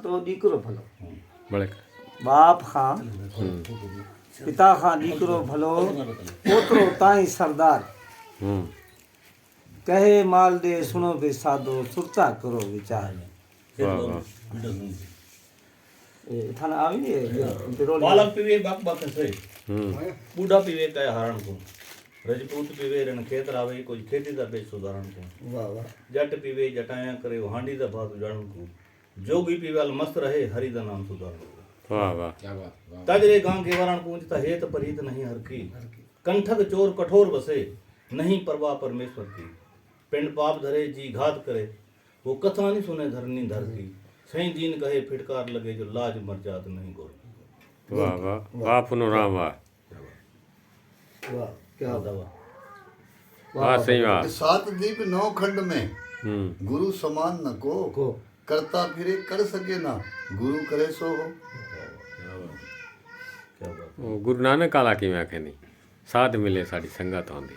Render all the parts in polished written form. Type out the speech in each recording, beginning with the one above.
तो दीकरो भलो बड़े बाप खां पिता खां दीकरो भलो पोतरो ताई सरदार कहे माल दे सुनो बे साधो सुरता करो विचार वाह वाह थाना आवी ने बिरोली बालक पीवे बक बक से बूढ़ा पीवे कह हरण को रजपूत पीवे रण खेत रावे कुछ खेती दा बेच सुधारण को वाह वाह जट पीवे जटाया करे हांडी दा भात उजाड़न को जोगी पीवे मस्त रहे हरि दा नाम सुधारण को वाह वाह तजरे गां के वरण पूंजता हेत परीत नहीं हर की कंठक चोर कठोर बसे नहीं परवाह परमेश्वर की पिंड पाप धरे जी घात करे वो कथा नहीं सुने धरनी धर की सही दीन कहे फिटकार लगे जो लाज मर जात नहीं गोर वाह वाह वाह पुनो राम वाह वाह क्या दवा वाह सही वाह सात दीप नौ खंड में गुरु समान न को को करता फिरे कर सके ना गुरु करे सो हो क्या बात वो गुरु नानक काला की मैं कहनी साथ मिले साड़ी संगत होंदी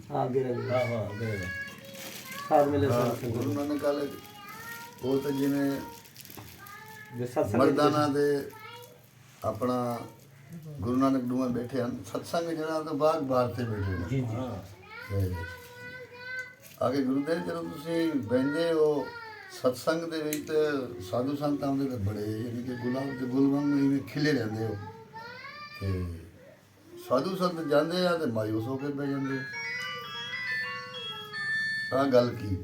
हां गिरे हां हां गए साथ मिले हाँ, साथ गुरु नानक काले वो तो जिवें जे सत्संग मर्दाना दे अपना गुरु नानक डूमा बैठे हैं सत्संग जरा तो बाग बाहर से बैठे हैं जी जी ਤੇ ਆਗੇ ਗੁਰੂਦੇਵ ਜਦੋਂ ਤੁਸੀਂ ਬੈਠੇ ਹੋ ਸਤਸੰਗ ਦੇ ਵਿੱਚ ਤੇ ਸਾਧੂ ਸੰਤ ਆਉਂਦੇ ਤਾਂ ਬੜੇ ਯਾਨੀ ਕਿ ਗੁਲਾਬ ਦੇ ਗੁਲ ਵਾਂਗੂ ਇਵੇਂ ਖਿਲੇ ਰਹਿੰਦੇ ਹੋ ਤੇ ਸਾਧੂ ਸੰਤ ਜਾਂਦੇ ਆ ਤੇ ਮਾਯੂਸ ਹੋ ਕੇ ਬਹਿ ਜਾਂਦੇ ਆ ਗੱਲ ਕੀ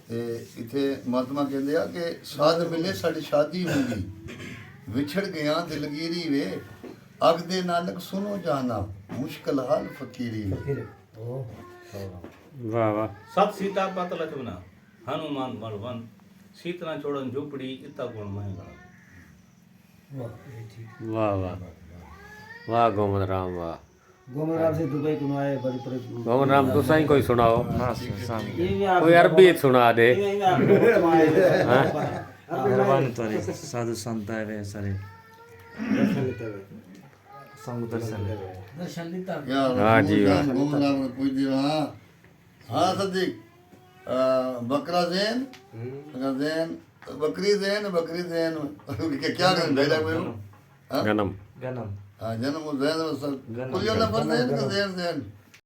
ਤੇ ਇੱਥੇ ਮਹਾਤਮਾ ਕਹਿੰਦੇ ਆ ਕਿ ਸਾਧ ਮਿਲੇ ਸਾਡੀ ਸ਼ਾਦੀ ਹੋਊਗੀ ਵਿਛੜ ਗਿਆ ਦਿਲਗੀਰੀ ਵੇ ਅਗ ਦੇ ਨਾਨਕ ਸੁਨੋ ਜਾਣਾ ਮੁਸ਼ਕਲ ਹਾਲ ਫਕੀਰੀ ਵੇ फिर ओ वाह वाह सत सीता पत लक्ष्मणा हनुमान बलवन सीतना छोड़न झोपड़ी इतना गुण महंगा वाह ये ठीक वाह वाह वाह गोमन राम वाह गोमन राम से दुबई को आए बड़ी पर गोमन राम तो सही कोई सुनाओ ये भी आप कोई अरबी सुना दे ये भी आप मेहरबान तारे साधु संत आए हुए हैं सारे संग दर्शन दर्शन लेता यार हाँ जी, वाह। गोमन राम ने पूछ दिया हाँ सदिक बकरा जैन बकरी जैन क्या करें डायलॉग में हाँ? गनम गनम हाँ जन्म जैन कुल ना पर जैन का जैन